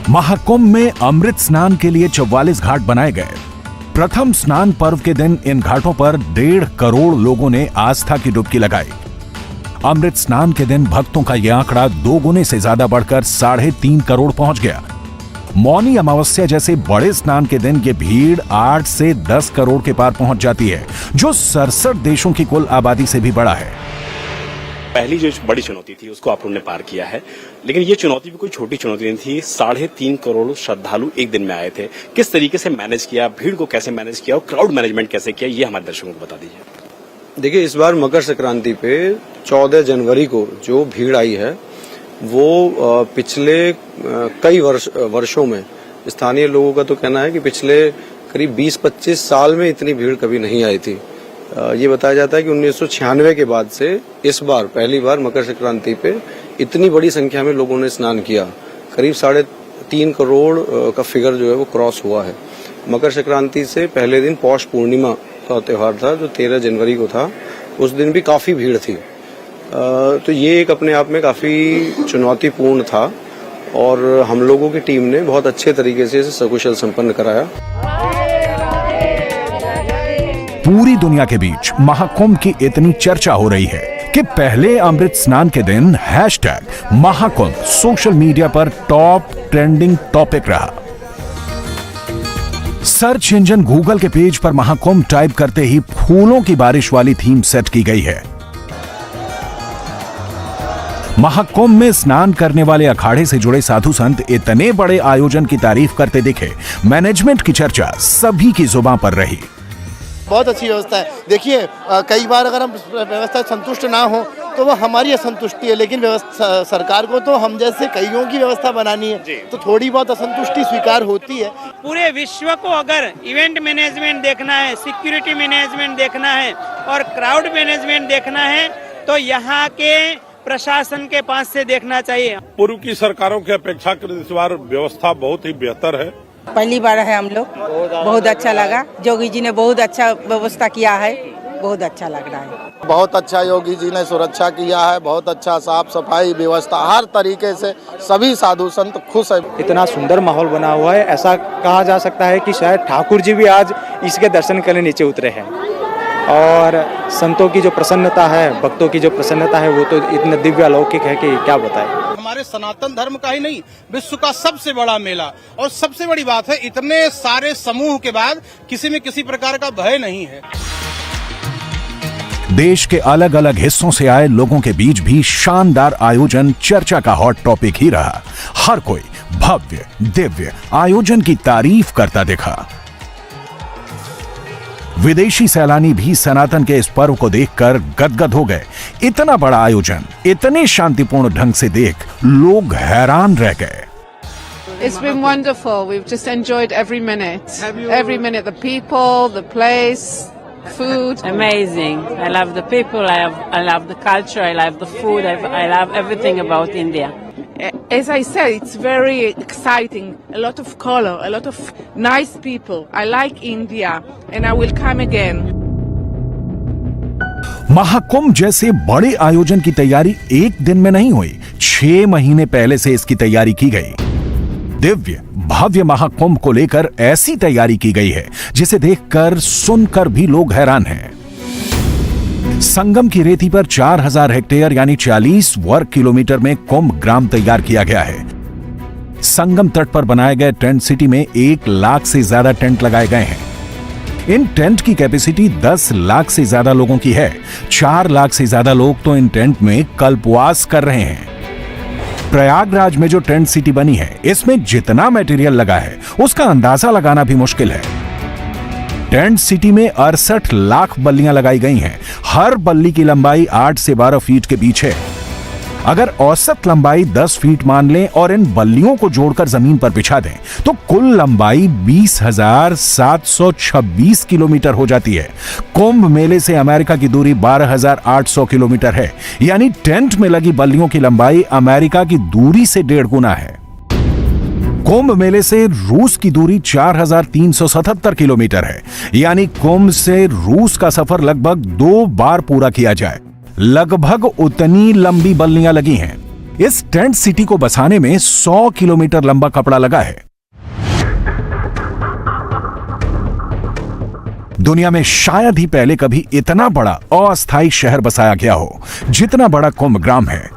महाकुंभ में अमृत स्नान के लिए 44 घाट बनाए गए। प्रथम स्नान पर्व के दिन इन घाटों पर 1.5 करोड़ लोगों ने आस्था की डुबकी लगाई। अमृत स्नान के दिन भक्तों का यह आंकड़ा 2 गुने से ज्यादा बढ़कर 3.5 करोड़ पहुंच गया। मौनी अमावस्या जैसे बड़े स्नान के दिन ये भीड़ 8 से 10 करोड़ के पार पहुंच जाती है, जो 67 देशों की कुल आबादी से भी बड़ा है। पहली जो बड़ी चुनौती थी उसको आप लोगों ने पार किया है, लेकिन ये चुनौती भी कोई छोटी चुनौती नहीं थी। 3.5 करोड़ श्रद्धालु एक दिन में आए थे। किस तरीके से मैनेज किया, भीड़ को कैसे मैनेज किया और क्राउड मैनेजमेंट कैसे किया, ये हमारे दर्शकों को बता दीजिए। देखिए, इस बार मकर संक्रांति पे 14 जनवरी को जो भीड़ आई है वो पिछले कई वर्षों में स्थानीय लोगों का तो कहना है कि पिछले करीब 20-25 साल में इतनी भीड़ कभी नहीं आई थी। ये बताया जाता है कि 1996 के बाद से इस बार पहली बार मकर संक्रांति पे इतनी बड़ी संख्या में लोगों ने स्नान किया। करीब 3.5 करोड़ का फिगर जो है वो क्रॉस हुआ है। मकर संक्रांति से पहले दिन पौष पूर्णिमा का त्योहार था जो 13 जनवरी को था, उस दिन भी काफी भीड़ थी। तो ये एक अपने आप में काफी चुनौतीपूर्ण था और हम लोगों की टीम ने बहुत अच्छे तरीके से इसे सकुशल संपन्न कराया। पूरी दुनिया के बीच महाकुंभ की इतनी चर्चा हो रही है कि पहले अमृत स्नान के दिन #महाकुंभ सोशल मीडिया पर टॉप ट्रेंडिंग टॉपिक रहा। सर्च इंजन गूगल के पेज पर महाकुंभ टाइप करते ही फूलों की बारिश वाली थीम सेट की गई है। महाकुंभ में स्नान करने वाले अखाड़े से जुड़े साधु संत इतने बड़े आयोजन की तारीफ करते दिखे, मैनेजमेंट की चर्चा सभी की जुबान पर रही। बहुत अच्छी व्यवस्था है। देखिए, कई बार अगर हम व्यवस्था संतुष्ट ना हो तो वो हमारी असंतुष्टि है, लेकिन सरकार को तो हम जैसे कईयों की व्यवस्था बनानी है, तो थोड़ी बहुत असंतुष्टि स्वीकार होती है। पूरे विश्व को अगर इवेंट मैनेजमेंट देखना है, सिक्योरिटी मैनेजमेंट देखना है और क्राउड मैनेजमेंट देखना है तो यहाँ के प्रशासन के पास से देखना चाहिए। पूर्व की सरकारों की अपेक्षा इस बार व्यवस्था बहुत ही बेहतर है। पहली बार है हम लोग, बहुत अच्छा लगा। योगी जी ने बहुत अच्छा व्यवस्था किया है, बहुत अच्छा लग रहा है। बहुत अच्छा योगी जी ने सुरक्षा किया है, बहुत अच्छा साफ सफाई व्यवस्था, हर तरीके से सभी साधु संत खुश है। इतना सुंदर माहौल बना हुआ है, ऐसा कहा जा सकता है कि शायद ठाकुर जी भी आज इसके दर्शन करने नीचे उतरे हैं। और संतों की जो प्रसन्नता है, भक्तों की जो प्रसन्नता है, वो तो इतना दिव्य अलौकिक है कि क्या बताएं। हमारे सनातन धर्म का ही नहीं, विश्व का सबसे बड़ा मेला, और सबसे बड़ी बात है इतने सारे समूह के बाद किसी में किसी प्रकार का भय नहीं है। देश के अलग अलग हिस्सों से आए लोगों के बीच भी शानदार आयोजन चर्चा का हॉट टॉपिक ही रहा। हर कोई भव्य दिव्य आयोजन की तारीफ करता दिखा। विदेशी सैलानी भी सनातन के इस पर्व को देखकर गदगद हो गए। इतना बड़ा आयोजन इतने शांतिपूर्ण ढंग से देख लोग हैरान रह गए। It's been wonderful. We've just enjoyed every minute. Every minute, the people, the place, food. Amazing. I love the people. I love the culture. I love the food. I love everything about India. As I said, it's very exciting. A lot of color, a lot of nice people. I like India and I will come again. Mahakumbh जैसे बड़े आयोजन की तैयारी एक दिन में नहीं हुई, 6 महीने पहले से इसकी तैयारी की गई। दिव्य भव्य महाकुंभ को लेकर ऐसी तैयारी की गई है जिसे देखकर सुनकर भी लोग हैरान हैं। संगम की रेती पर 4000 हेक्टेयर यानी 40 वर्ग किलोमीटर में कुंभ ग्राम तैयार किया गया है। संगम तट पर बनाए गए टेंट सिटी में 1 लाख से ज्यादा टेंट लगाए गए हैं। इन टेंट की कैपेसिटी 10 लाख से ज्यादा लोगों की है। 4 लाख से ज्यादा लोग तो इन टेंट में कल्पवास कर रहे हैं। प्रयागराज में जो टेंट सिटी बनी है, इसमें जितना मटेरियल लगा है उसका अंदाजा लगाना भी मुश्किल है। टेंट सिटी में 68 लाख बल्लियां लगाई गई हैं। हर बल्ली की लंबाई 8 से 12 फीट के बीच है। अगर औसत लंबाई 10 फीट मान लें और इन बल्लियों को जोड़कर जमीन पर बिछा दें तो कुल लंबाई 20,726 किलोमीटर हो जाती है। कुंभ मेले से अमेरिका की दूरी 12,800 किलोमीटर है, यानी टेंट में लगी बल्लियों की लंबाई अमेरिका की दूरी से 1.5 गुना है। कुंभ मेले से रूस की दूरी 4,377 किलोमीटर है, यानी कुंभ से रूस का सफर लगभग 2 बार पूरा किया जाए। लगभग उतनी लंबी बल्लियां लगी हैं। इस टेंट सिटी को बसाने में 100 किलोमीटर लंबा कपड़ा लगा है। दुनिया में शायद ही पहले कभी इतना बड़ा अस्थायी शहर बसाया गया हो जितना बड़ा कुंभग्राम है।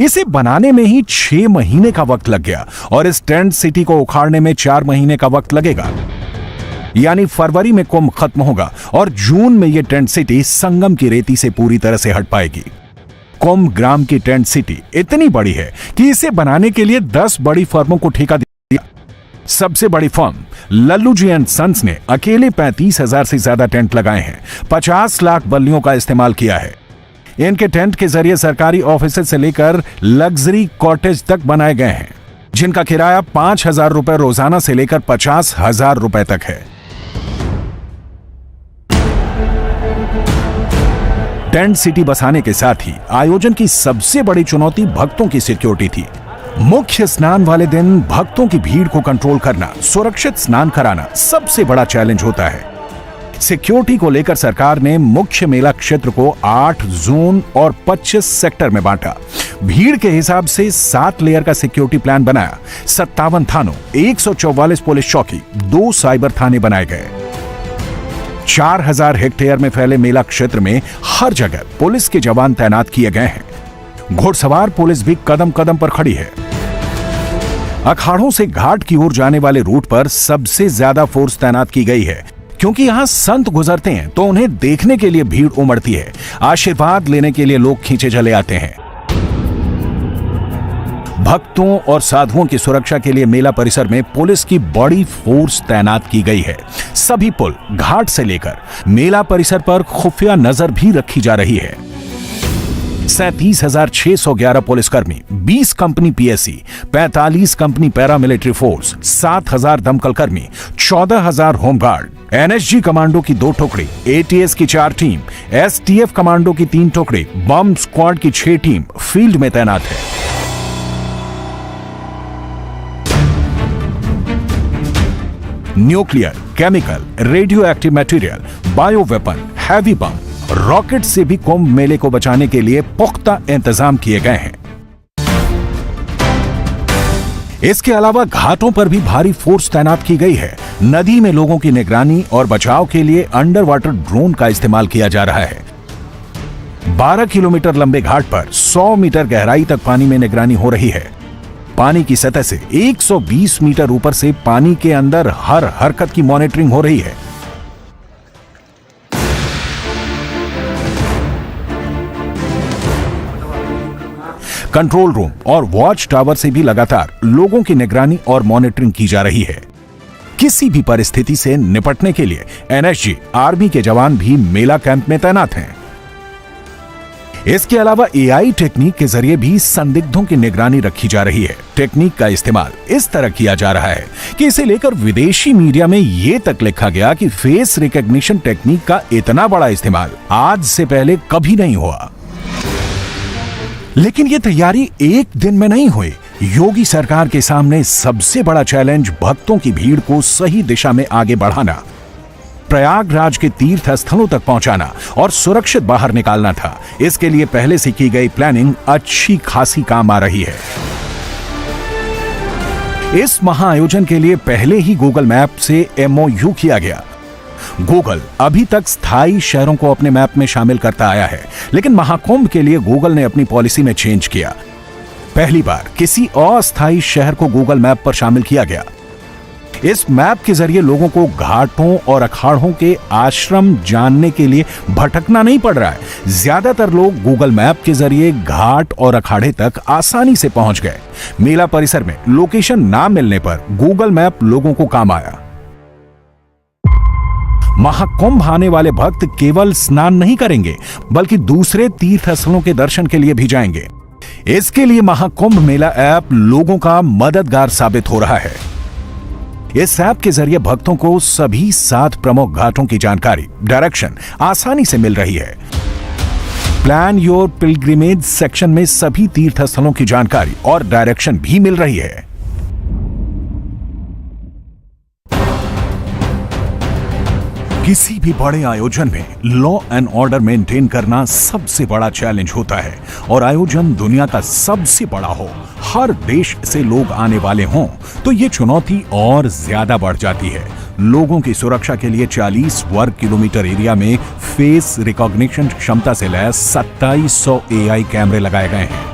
इसे बनाने में ही 6 महीने का वक्त लग गया और इस टेंट सिटी को उखाड़ने में 4 महीने का वक्त लगेगा। यानी फरवरी में कुंभ खत्म होगा और जून में यह टेंट सिटी संगम की रेती से पूरी तरह से हट पाएगी। कुंभग्राम की टेंट सिटी इतनी बड़ी है कि इसे बनाने के लिए 10 बड़ी फर्मों को ठेका दिया। सबसे बड़ी firm Lallu ji and sons ने अकेले 35,000 से ज्यादा टेंट लगाए हैं, 50 लाख बल्लियों का इस्तेमाल किया है। इनके टेंट के जरिए सरकारी ऑफिस से लेकर लग्जरी कॉटेज तक बनाए गए हैं, जिनका किराया 5,000 रुपए रोजाना से लेकर 50,000 रुपए तक है। टेंट सिटी बसाने के साथ ही आयोजन की सबसे बड़ी चुनौती भक्तों की सिक्योरिटी थी। मुख्य स्नान वाले दिन भक्तों की भीड़ को कंट्रोल करना, सुरक्षित स्नान कराना सबसे बड़ा चैलेंज होता है। सिक्योरिटी को लेकर सरकार ने मुख्य मेला क्षेत्र को 8 जोन और 25 सेक्टर में बांटा। भीड़ के हिसाब से 7 लेयर का सिक्योरिटी प्लान बनाया। 57 थानों, 144 पुलिस चौकी, 2 साइबर थाने बनाए गए। 4000 हेक्टेयर में फैले मेला क्षेत्र में हर जगह पुलिस के जवान तैनात किए गए हैं। घुड़सवार पुलिस भी कदम कदम पर खड़ी है। अखाड़ों से घाट की ओर जाने वाले रूट पर सबसे ज्यादा फोर्स तैनात की गई है, क्योंकि यहां संत गुजरते हैं तो उन्हें देखने के लिए भीड़ उमड़ती है। आशीर्वाद लेने के लिए लोग खींचे चले आते हैं। भक्तों और साधुओं की सुरक्षा के लिए मेला परिसर में पुलिस की बड़ी फोर्स तैनात की गई है। सभी पुल, घाट से लेकर मेला परिसर पर खुफिया नजर भी रखी जा रही है। 37,611 पुलिसकर्मी, 20 company PSC, 45 company paramilitary force, 7,000 दमकल कर्मी, 14,000 होमगार्ड, एनएसजी कमांडो की 2 टुकड़ी, एटीएस की 4 टीम, एसटीएफ कमांडो की 3 टुकड़ी, बम स्क्वाड की 6 टीम फील्ड में तैनात है। Nuclear, chemical, radioactive material, bio weapon, heavy bomb, rocket से भी कुंभ मेले को बचाने के लिए पुख्ता इंतजाम किए गए हैं। इसके अलावा घाटों पर भी भारी फोर्स तैनात की गई है। नदी में लोगों की निगरानी और बचाव के लिए अंडर वाटर ड्रोन का इस्तेमाल किया जा रहा है। 12 किलोमीटर लंबे घाट पर 100 मीटर गहराई तक पानी में निगरानी हो रही है। पानी की सतह से 120 मीटर ऊपर से पानी के अंदर हर हरकत की मॉनिटरिंग हो रही है। कंट्रोल रूम और वॉच टावर से भी लगातार लोगों की निगरानी और मॉनिटरिंग की जा रही है। किसी भी परिस्थिति से निपटने के लिए एनएसजी, आर्मी के जवान भी मेला कैंप में तैनात हैं। इसके अलावा एआई टेक्निक के जरिए भी संदिग्धों की निगरानी रखी जा रही है। टेक्निक का इस्तेमाल इस तरह किया जा रहा है कि इसे लेकर विदेशी मीडिया में यह तक लिखा गया कि फेस रिकॉग्निशन टेक्निक का इतना बड़ा इस्तेमाल आज से पहले कभी नहीं हुआ। लेकिन यह तैयारी एक दिन में नहीं हुई। योगी सरकार के सामने सबसे बड़ा चैलेंज भक्तों की भीड़ को सही दिशा में आगे बढ़ाना, प्रयागराज के तीर्थ स्थलों तक पहुंचाना और सुरक्षित बाहर निकालना था। इसके लिए पहले से की गई प्लानिंग अच्छी खासी काम आ रही है। इस महाआयोजन के लिए पहले ही गूगल मैप से एमओयू किया गया। गूगल अभी तक स्थायी शहरों को अपने मैप में शामिल करता आया है, लेकिन महाकुंभ के लिए गूगल ने अपनी पॉलिसी में चेंज किया। पहली बार किसी अस्थायी शहर को गूगल मैप पर शामिल किया गया। इस मैप के जरिए लोगों को घाटों और अखाड़ों के आश्रम जानने के लिए भटकना नहीं पड़ रहा है। ज्यादातर लोग गूगल मैप के जरिए घाट और अखाड़े तक आसानी से पहुंच गए। मेला परिसर में लोकेशन ना मिलने पर गूगल मैप लोगों को काम आया। महाकुंभ आने वाले भक्त केवल स्नान नहीं करेंगे, बल्कि दूसरे तीर्थ स्थलों के दर्शन के लिए भी जाएंगे। इसके लिए महाकुंभ मेला ऐप लोगों का मददगार साबित हो रहा है। इस ऐप के जरिए भक्तों को सभी 7 प्रमुख घाटों की जानकारी, डायरेक्शन आसानी से मिल रही है। प्लान योर पिलग्रिमेज सेक्शन में सभी तीर्थ स्थलों की जानकारी और डायरेक्शन भी मिल रही है। किसी भी बड़े आयोजन में लॉ एंड ऑर्डर मेंटेन करना सबसे बड़ा चैलेंज होता है और आयोजन दुनिया का सबसे बड़ा हो, हर देश से लोग आने वाले हों तो ये चुनौती और ज्यादा बढ़ जाती है। लोगों की सुरक्षा के लिए 40 वर्ग किलोमीटर एरिया में फेस रिकॉग्निशन क्षमता से लैस 2700 एआई कैमरे लगाए गए हैं।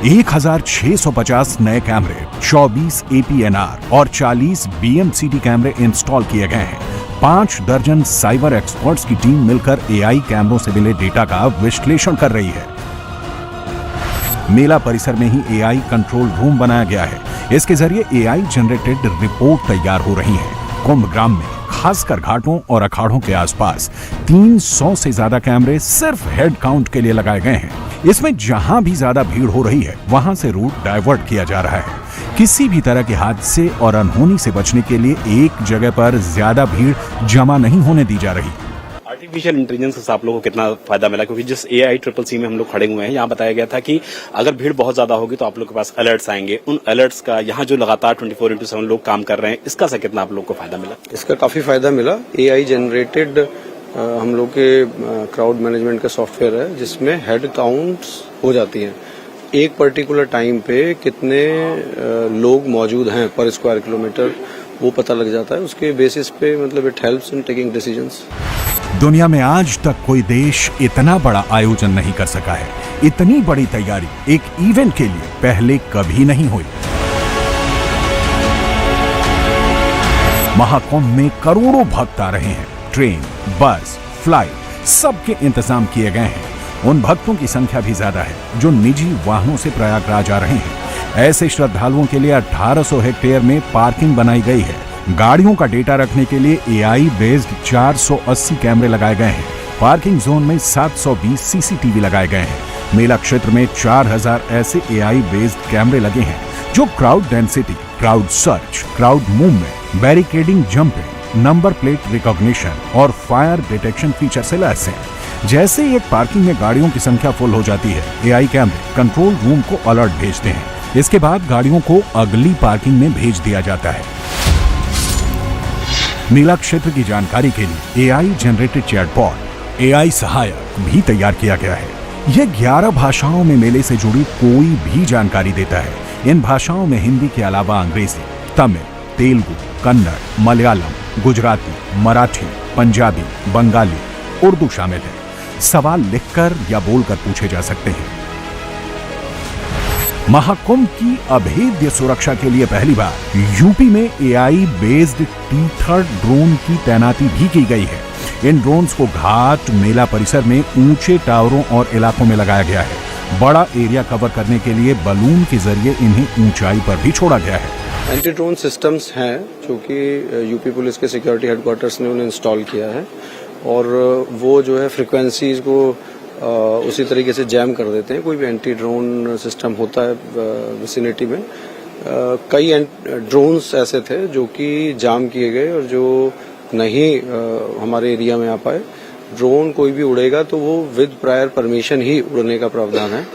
1650 नए कैमरे, 24 APNR और 40 BMCT कैमरे इंस्टॉल किए गए हैं। 5 दर्जन साइबर एक्सपर्ट्स की टीम मिलकर एआई कैमरों से मिले डेटा का विश्लेषण कर रही है। मेला परिसर में ही एआई कंट्रोल रूम बनाया गया है। इसके जरिए एआई जनरेटेड रिपोर्ट तैयार हो रही है। कुंभ ग्राम में खासकर घाटों और अखाड़ों के आसपास 300 से ज्यादा कैमरे सिर्फ हेड काउंट के लिए लगाए गए हैं। इसमें जहां भी ज्यादा भीड़ हो रही है वहां से रूट डाइवर्ट किया जा रहा है। किसी भी तरह के हादसे और अनहोनी से बचने के लिए एक जगह पर ज्यादा भीड़ जमा नहीं होने दी जा रही। आर्टिफिशियल इंटेलिजेंस से आप लोगों को कितना फायदा मिला, क्योंकि जिस AICCC में हम लोग खड़े हुए हैं यहाँ बताया गया था कि अगर भीड़ बहुत ज्यादा होगी तो आप लोग के पास अलर्ट्स आएंगे। उन अलर्ट्स का यहाँ जो लगातार 24/7 लोग काम कर रहे हैं, इसका से कितना आप लोग को फायदा मिला? इसका काफी फायदा मिला। AI जनरेटेड हम लोग के क्राउड मैनेजमेंट का सॉफ्टवेयर है जिसमें हेड काउंट्स हो जाती हैं। एक पर्टिकुलर टाइम पे कितने लोग मौजूद हैं पर स्क्वायर किलोमीटर वो पता लग जाता है। उसके बेसिस पे मतलब it helps in taking decisions. दुनिया में आज तक कोई देश इतना बड़ा आयोजन नहीं कर सका है। इतनी बड़ी तैयारी एक इवेंट के लिए पहले कभी नहीं हुई। महाकुंभ में करोड़ों भक्त आ रहे हैं। ट्रेन, बस, फ्लाइट सबके इंतजाम किए गए हैं। उन भक्तों की संख्या भी ज्यादा है जो निजी वाहनों से प्रयागराज आ रहे हैं। ऐसे श्रद्धालुओं के लिए 1800 हेक्टेयर में पार्किंग बनाई गई है। गाड़ियों का डेटा रखने के लिए एआई बेस्ड 480 कैमरे लगाए गए हैं। पार्किंग जोन में 720 CCTV लगाए गए हैं। मेला क्षेत्र में 4000 ऐसे एआई बेस्ड कैमरे लगे हैं जो crowd density, crowd search, crowd movement, barricading, jumping, number plate recognition और फायर डिटेक्शन फीचर से लैस हैं। जैसे ही एक पार्किंग में गाड़ियों की संख्या फुल हो जाती है, एआई कैमरे कंट्रोल रूम को अलर्ट भेजते हैं। इसके बाद गाड़ियों को अगली पार्किंग में भेज दिया जाता है। मेला क्षेत्र की जानकारी के लिए एआई जनरेटेड चैटबॉट, एआई सहायक भी तैयार किया गया है। यह 11 भाषाओं में मेले से जुड़ी कोई भी जानकारी देता है। इन भाषाओं में हिंदी के अलावा अंग्रेजी, तमिल, तेलुगु, कन्नड़, मलयालम, गुजराती, मराठी, पंजाबी, बंगाली, उर्दू शामिल है। सवाल लिखकर या बोलकर पूछे जा सकते हैं। महाकुंभ की अभेद्य सुरक्षा के लिए पहली बार यूपी में एआई बेस्ड T3 ड्रोन की तैनाती भी की गई है। इन ड्रोन्स को घाट, मेला परिसर में ऊंचे टावरों और इलाकों में लगाया गया है। बड़ा एरिया कवर करने के लिए बलून के जरिए इन्हें ऊंचाई पर भी छोड़ा गया है। एंटी ड्रोन सिस्टम्स हैं जो कि यूपी पुलिस के सिक्योरिटी हेडक्वार्टर्स ने उन्हें इंस्टॉल किया है और वो जो है फ्रिक्वेंसीज को उसी तरीके से जैम कर देते हैं। कोई भी एंटी ड्रोन सिस्टम होता है विसिनिटी में, कई ड्रोन्स ऐसे थे जो कि जाम किए गए और जो नहीं हमारे एरिया में आ पाए। ड्रोन कोई भी उड़ेगा तो वो विद प्रायर परमिशन ही उड़ने का प्रावधान है।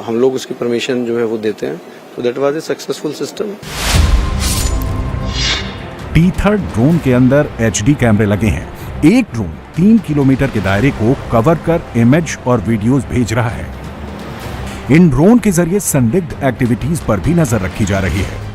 हम लोग उसकी परमिशन जो है वो देते हैं। तो that was a successful system. T3 drone के अंदर HD कैमरे लगे हैं। एक ड्रोन 3 किलोमीटर के दायरे को कवर कर इमेज और वीडियोस भेज रहा है। इन ड्रोन के जरिए संदिग्ध एक्टिविटीज पर भी नजर रखी जा रही है।